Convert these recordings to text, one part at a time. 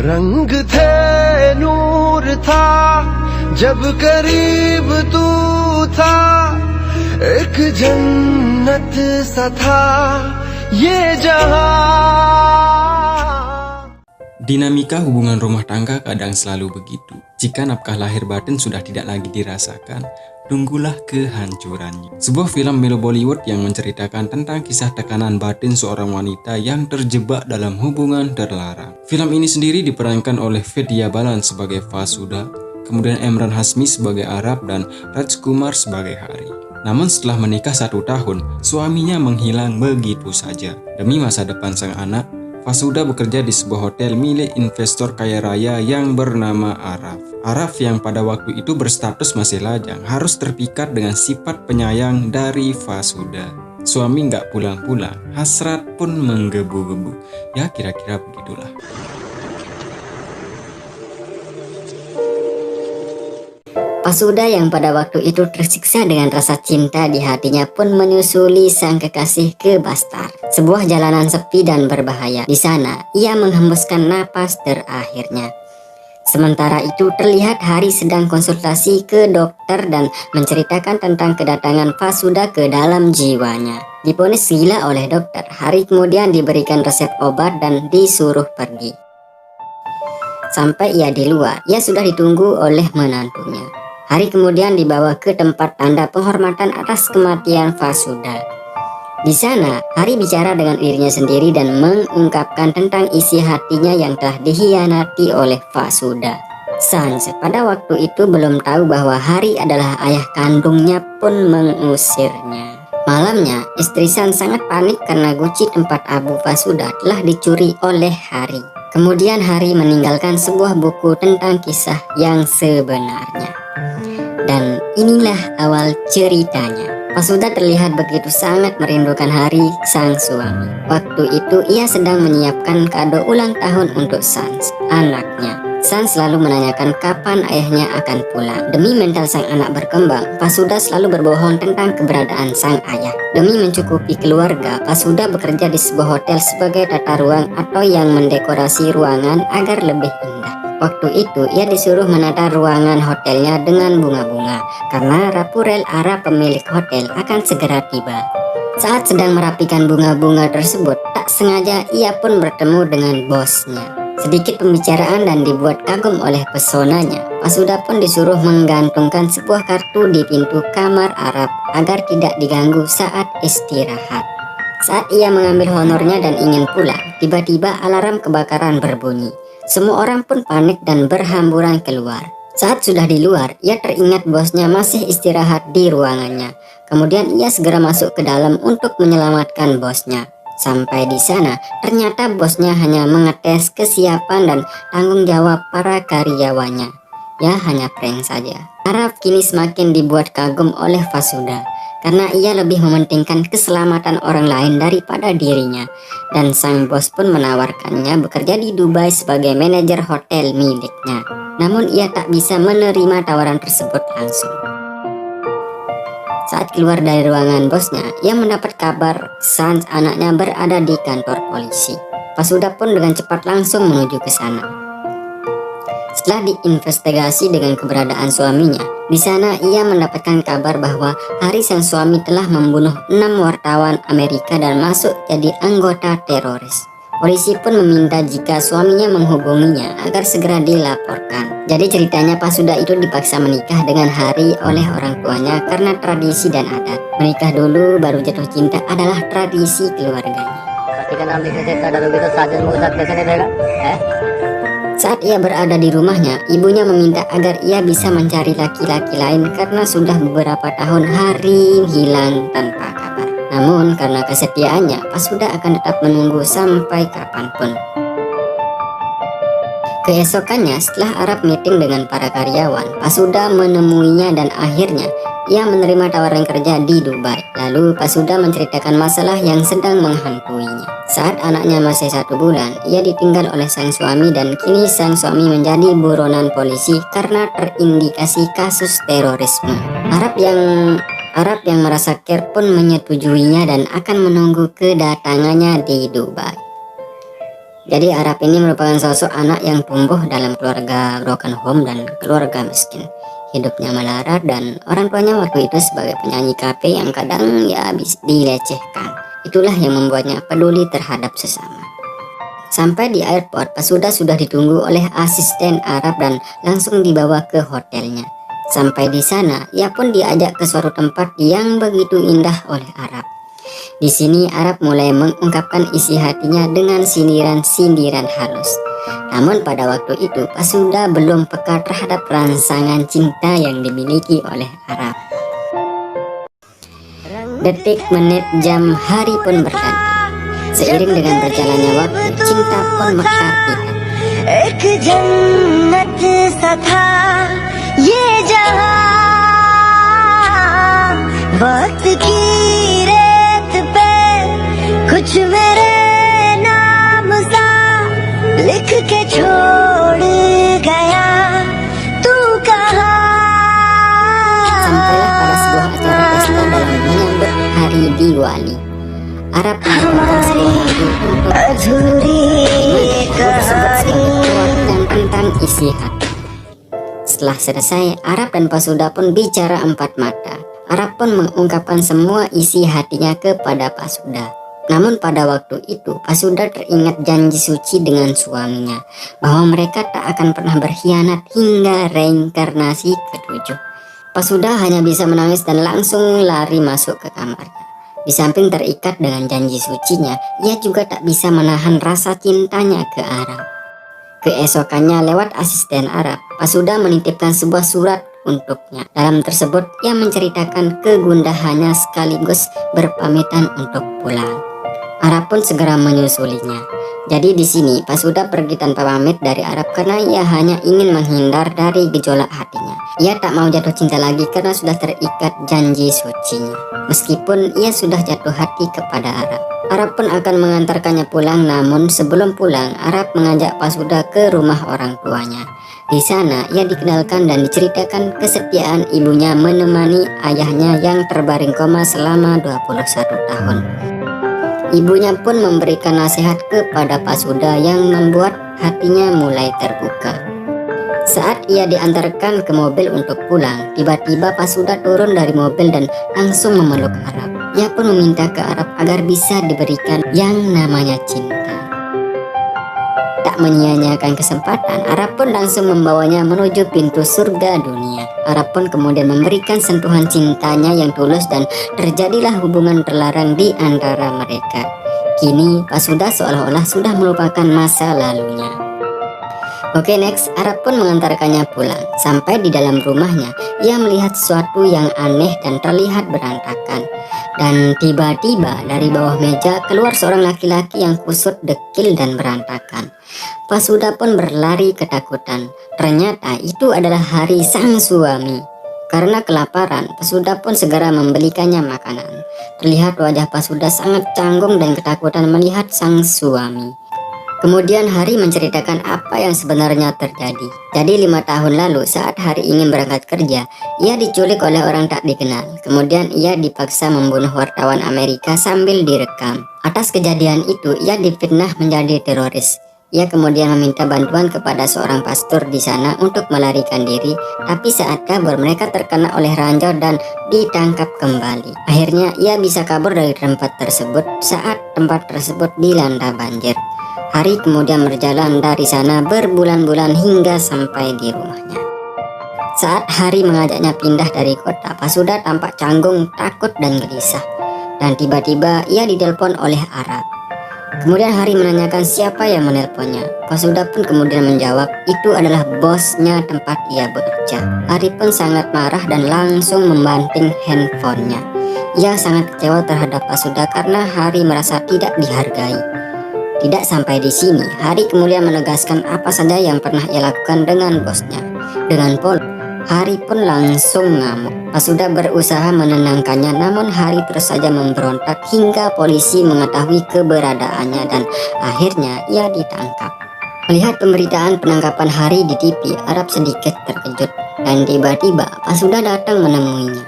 रंग थे नूर था जब करीब तू था एक जन्नत सा था ये जहां. Dinamika hubungan rumah tangga kadang selalu begitu. Jika nafkah lahir batin sudah tidak lagi dirasakan, tunggulah kehancurannya. Sebuah film Melo Bollywood yang menceritakan tentang kisah tekanan batin seorang wanita yang terjebak dalam hubungan terlarang. Film ini sendiri diperankan oleh Vidya Balan sebagai Vasuda, kemudian Emran Hasmi sebagai Arab, dan Rajkumar sebagai Hari. Namun setelah menikah 1 tahun, suaminya menghilang begitu saja. Demi masa depan sang anak, Vasuda bekerja di sebuah hotel milik investor kaya raya yang bernama Araf. Araf yang pada waktu itu berstatus masih lajang harus terpikat dengan sifat penyayang dari Vasuda. Suami nggak pulang-pulang, hasrat pun menggebu-gebu. Ya kira-kira begitulah. Vasuda yang pada waktu itu tersiksa dengan rasa cinta di hatinya pun menyusuli sang kekasih ke Bastar, sebuah jalanan sepi dan berbahaya. Di sana, ia menghembuskan napas terakhirnya. Sementara itu terlihat Hari sedang konsultasi ke dokter dan menceritakan tentang kedatangan Vasuda ke dalam jiwanya. Divonis gila oleh dokter, Hari kemudian diberikan resep obat dan disuruh pergi. Sampai ia di luar, ia sudah ditunggu oleh menantunya. Hari kemudian dibawa ke tempat tanda penghormatan atas kematian Vasuda. Di sana, Hari bicara dengan dirinya sendiri dan mengungkapkan tentang isi hatinya yang telah dikhianati oleh Vasuda. Sans pada waktu itu belum tahu bahwa Hari adalah ayah kandungnya pun mengusirnya. Malamnya, istri Sans sangat panik karena guci tempat Abu Vasuda telah dicuri oleh Hari. Kemudian Hari meninggalkan sebuah buku tentang kisah yang sebenarnya. Dan inilah awal ceritanya. Vasuda terlihat begitu sangat merindukan Hari, sang suami. Waktu itu ia sedang menyiapkan kado ulang tahun untuk Sans, anaknya. Sans selalu menanyakan kapan ayahnya akan pulang. Demi mental sang anak berkembang, Vasuda selalu berbohong tentang keberadaan sang ayah. Demi mencukupi keluarga, Vasuda bekerja di sebuah hotel sebagai tata ruang atau yang mendekorasi ruangan agar lebih indah. Waktu itu ia disuruh menata ruangan hotelnya dengan bunga-bunga karena Rapurel Arab pemilik hotel akan segera tiba. Saat sedang merapikan bunga-bunga tersebut, tak sengaja ia pun bertemu dengan bosnya. Sedikit pembicaraan dan dibuat kagum oleh pesonanya, Vasuda pun disuruh menggantungkan sebuah kartu di pintu kamar Arab agar tidak diganggu saat istirahat. Saat ia mengambil honornya dan ingin pulang, tiba-tiba alarm kebakaran berbunyi. Semua orang pun panik dan berhamburan keluar. Saat sudah di luar, ia teringat bosnya masih istirahat di ruangannya. Kemudian ia segera masuk ke dalam untuk menyelamatkan bosnya. Sampai di sana, ternyata bosnya hanya mengetes kesiapan dan tanggung jawab para karyawannya. Ya, hanya prank saja. Araf kini semakin dibuat kagum oleh Vasuda karena ia lebih mementingkan keselamatan orang lain daripada dirinya. Dan sang bos pun menawarkannya bekerja di Dubai sebagai manajer hotel miliknya. Namun ia tak bisa menerima tawaran tersebut langsung. Saat keluar dari ruangan bosnya, ia mendapat kabar Sans anaknya berada di kantor polisi. Vasuda pun dengan cepat langsung menuju ke sana. Setelah diinvestigasi dengan keberadaan suaminya, di sana ia mendapatkan kabar bahwa Hari sang suami telah membunuh 6 wartawan Amerika dan masuk jadi anggota teroris. Polisi pun meminta jika suaminya menghubunginya agar segera dilaporkan. Jadi ceritanya Vasuda itu dipaksa menikah dengan Hari oleh orang tuanya karena tradisi dan adat. Menikah dulu baru jatuh cinta adalah tradisi keluarganya. Saat ia berada di rumahnya, ibunya meminta agar ia bisa mencari laki-laki lain karena sudah beberapa tahun Hari hilang tanpa kabar. Namun karena kesetiaannya, Vasuda akan tetap menunggu sampai kapanpun. Keesokannya, setelah Arab meeting dengan para karyawan, Vasuda menemuinya dan akhirnya ia menerima tawaran kerja di Dubai. Lalu Vasuda menceritakan masalah yang sedang menghantuinya. Saat anaknya masih 1 bulan, ia ditinggal oleh sang suami dan kini sang suami menjadi buronan polisi karena terindikasi kasus terorisme. Arab yang merasa care pun menyetujuinya dan akan menunggu kedatangannya di Dubai. Jadi Arab ini merupakan sosok anak yang tumbuh dalam keluarga broken home dan keluarga miskin. Hidupnya melarat dan orang tuanya waktu itu sebagai penyanyi kafe yang kadang ya habis dilecehkan. Itulah yang membuatnya peduli terhadap sesama. Sampai di airport, Pasuda sudah ditunggu oleh asisten Arab dan langsung dibawa ke hotelnya. Sampai di sana, ia pun diajak ke suatu tempat yang begitu indah oleh Arab. Di sini Arab mulai mengungkapkan isi hatinya dengan sindiran-sindiran halus. Namun pada waktu itu Pasuda belum peka terhadap rangsangan cinta yang dimiliki oleh Arab. Detik, menit, jam, hari pun berganti. Seiring dengan berjalannya waktu, cinta pun mekar di hati. एक जन्नत सा था ये जहां, वक्त की रेत पे कुछ मेरे नाम सा लिख के छोड़ गया, तू कहाँ. Sampailah pada sebuah acara pesta dalam menyambut hari Diwali. Arab melakukan sebuah lagu untuk अधूरी tersebut dan tentang isi hati. Setelah selesai, Arab dan Pasuda pun bicara empat mata. Arab pun mengungkapkan semua isi hatinya kepada Pasuda. Namun pada waktu itu Pasuda teringat janji suci dengan suaminya bahwa mereka tak akan pernah berkhianat hingga reinkarnasi ketujuh. Pasuda hanya bisa menangis dan langsung lari masuk ke kamarnya. Di samping terikat dengan janji sucinya, ia juga tak bisa menahan rasa cintanya ke Arab. Keesokannya lewat asisten Arab, Pasuda menitipkan sebuah surat untuknya. Dalam tersebut ia menceritakan kegundahannya sekaligus berpamitan untuk pulang. Arab pun segera menyusulinya. Jadi di sini Pasuda pergi tanpa pamit dari Arab karena ia hanya ingin menghindar dari gejolak hatinya. Ia tak mau jatuh cinta lagi karena sudah terikat janji sucinya. Meskipun ia sudah jatuh hati kepada Arab. Arab pun akan mengantarkannya pulang, namun sebelum pulang Arab mengajak Pasuda ke rumah orang tuanya. Di sana ia dikenalkan dan diceritakan kesetiaan ibunya menemani ayahnya yang terbaring koma selama 21 tahun. Ibunya pun memberikan nasihat kepada Pasuda yang membuat hatinya mulai terbuka. Saat ia diantarkan ke mobil untuk pulang, tiba-tiba Pasuda turun dari mobil dan langsung memeluk Arab. Ia pun meminta ke Arab agar bisa diberikan yang namanya cinta. Tak menyia-nyiakan kesempatan, Arab pun langsung membawanya menuju pintu surga dunia. Arab pun kemudian memberikan sentuhan cintanya yang tulus dan terjadilah hubungan terlarang di antara mereka. Kini Pasuda seolah-olah sudah melupakan masa lalunya. Oke, next, Arab pun mengantarkannya pulang. Sampai di dalam rumahnya, ia melihat sesuatu yang aneh dan terlihat berantakan. Dan tiba-tiba dari bawah meja keluar seorang laki-laki yang kusut, dekil dan berantakan. Pasuda pun berlari ketakutan. Ternyata itu adalah hari sang suami. Karena kelaparan, Pasuda pun segera membelikannya makanan. Terlihat wajah Pasuda sangat canggung dan ketakutan melihat sang suami. Kemudian Hari menceritakan apa yang sebenarnya terjadi. Jadi 5 tahun lalu saat Hari ingin berangkat kerja, ia diculik oleh orang tak dikenal. Kemudian ia dipaksa membunuh wartawan Amerika sambil direkam. Atas kejadian itu ia difitnah menjadi teroris. Ia kemudian meminta bantuan kepada seorang pastor di sana untuk melarikan diri, tapi saat kabur mereka terkena oleh ranjau dan ditangkap kembali. Akhirnya ia bisa kabur dari tempat tersebut saat tempat tersebut dilanda banjir. Hari kemudian berjalan dari sana berbulan-bulan hingga sampai di rumahnya. Saat Hari mengajaknya pindah dari kota, Pasuda tampak canggung, takut dan gelisah. Dan tiba-tiba ia ditelepon oleh Arab. Kemudian Hari menanyakan siapa yang menelponnya. Pasuda pun kemudian menjawab itu adalah bosnya tempat ia bekerja. Hari pun sangat marah dan langsung membanting handphonenya. Ia sangat kecewa terhadap Pasuda karena Hari merasa tidak dihargai. Tidak sampai di sini, Hari kemudian menegaskan apa saja yang pernah ia lakukan dengan bosnya. Dengan polos, Hari pun langsung ngamuk. Pasuda berusaha menenangkannya, namun Hari terus saja memberontak hingga polisi mengetahui keberadaannya dan akhirnya ia ditangkap. Melihat pemberitaan penangkapan Hari di TV, Arab sedikit terkejut dan tiba-tiba Pasuda datang menemuinya.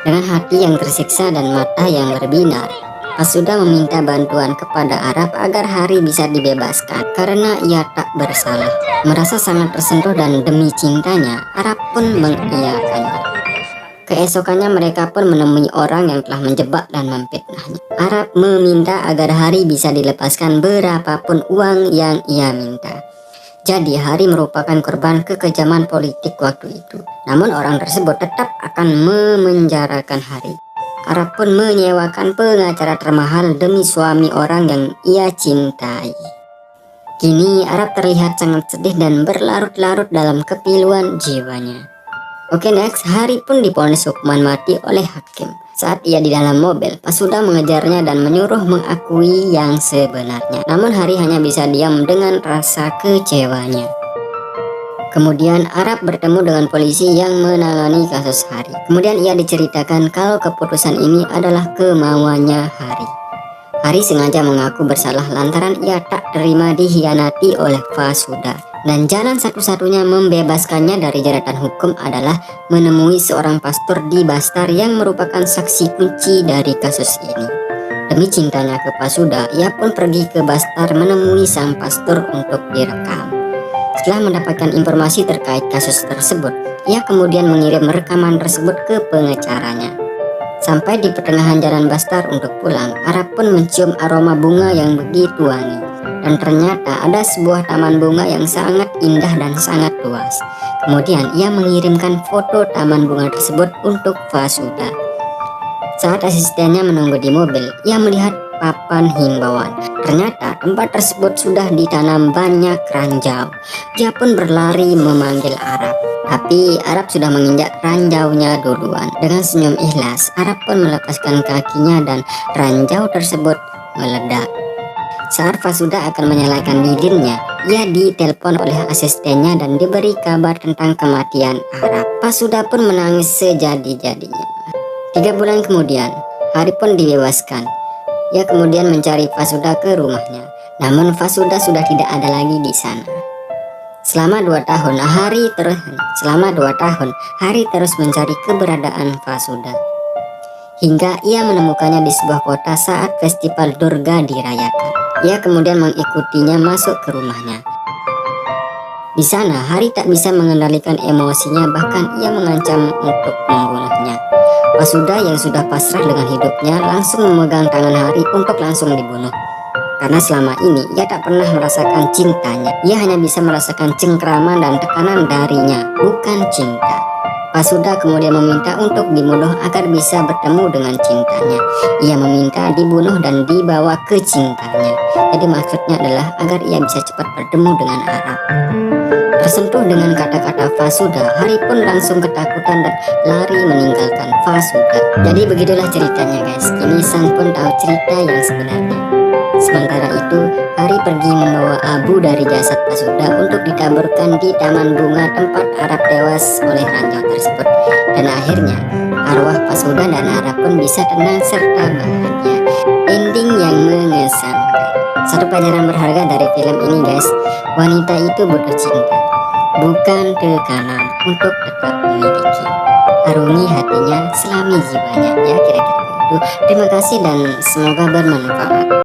Dengan hati yang tersiksa dan mata yang berbinar, Fasuda meminta bantuan kepada Arab agar Hari bisa dibebaskan karena ia tak bersalah. Merasa sangat tersentuh dan demi cintanya, Arab pun mengiyakannya. Keesokannya mereka pun menemui orang yang telah menjebak dan memfitnahnya. Arab meminta agar Hari bisa dilepaskan berapapun uang yang ia minta. Jadi Hari merupakan korban kekejaman politik waktu itu. Namun orang tersebut tetap akan memenjarakan Hari. Arab pun menyewakan pengacara termahal demi suami orang yang ia cintai. Kini Arab terlihat sangat sedih dan berlarut-larut dalam kepiluan jiwanya. Oke, next, Hari pun divonis hukuman mati oleh hakim. Saat ia di dalam mobil, Fasuda mengejarnya dan menyuruh mengakui yang sebenarnya. Namun Hari hanya bisa diam dengan rasa kecewanya. Kemudian Arab bertemu dengan polisi yang menangani kasus Hari. Kemudian ia diceritakan kalau keputusan ini adalah kemauannya Hari. Hari sengaja mengaku bersalah lantaran ia tak terima dihianati oleh Fasuda. Dan jalan satu-satunya membebaskannya dari jeratan hukum adalah menemui seorang pastor di Bastar yang merupakan saksi kunci dari kasus ini. Demi cintanya ke Fasuda, ia pun pergi ke Bastar menemui sang pastor untuk direkam. Setelah mendapatkan informasi terkait kasus tersebut, ia kemudian mengirim rekaman tersebut ke pengacaranya. Sampai di pertengahan jalan Bastar untuk pulang, Arab pun mencium aroma bunga yang begitu wangi. Dan ternyata ada sebuah taman bunga yang sangat indah dan sangat luas. Kemudian ia mengirimkan foto taman bunga tersebut untuk Fasuda. Saat asistennya menunggu di mobil, ia melihat papan himbauan. Ternyata tempat tersebut sudah ditanam banyak ranjau. Dia pun berlari memanggil Arab. Tapi Arab sudah menginjak ranjaunya duluan. Dengan senyum ikhlas, Arab pun melepaskan kakinya dan ranjau tersebut meledak. Saat Fasuda akan menyalakan lilinnya, ia ditelepon oleh asistennya dan diberi kabar tentang kematian Arab. Fasuda pun menangis sejadi-jadinya. 3 bulan kemudian, Hari pun dibebaskan. Ia kemudian mencari Fasuda ke rumahnya, namun Fasuda sudah tidak ada lagi di sana. Selama 2 tahun, Hari terus mencari keberadaan Fasuda. Hingga ia menemukannya di sebuah kota saat festival Durga dirayakan. Ia kemudian mengikutinya masuk ke rumahnya. Di sana, Hari tak bisa mengendalikan emosinya, bahkan ia mengancam untuk membunuhnya. Fasuda yang sudah pasrah dengan hidupnya langsung memegang tangan Hari untuk langsung dibunuh. Karena selama ini ia tak pernah merasakan cintanya. Ia hanya bisa merasakan cengkraman dan tekanan darinya, bukan cinta. Fasuda kemudian meminta untuk dibunuh agar bisa bertemu dengan cintanya. Ia meminta dibunuh dan dibawa ke cintanya. Jadi maksudnya adalah agar ia bisa cepat bertemu dengan Arab. Tersentuh dengan kata-kata Fasuda, Hari pun langsung ketakutan dan lari meninggalkan Fasuda. Jadi begitulah ceritanya guys. Kini sang pun tahu cerita yang sebenarnya. Sementara itu, Hari pergi membawa abu dari jasad Fasuda untuk ditaburkan di taman bunga tempat Arab tewas oleh ranjau tersebut. Dan akhirnya, arwah Fasuda dan Arab pun bisa tenang serta bahagia. Ending yang mengesankan. Satu pelajaran berharga dari film ini guys, wanita itu butuh cinta, bukan tekanan untuk tetap memiliki. Arungi hatinya, selami jiwanya, ya kira-kira begitu. Terima kasih dan semoga bermanfaat.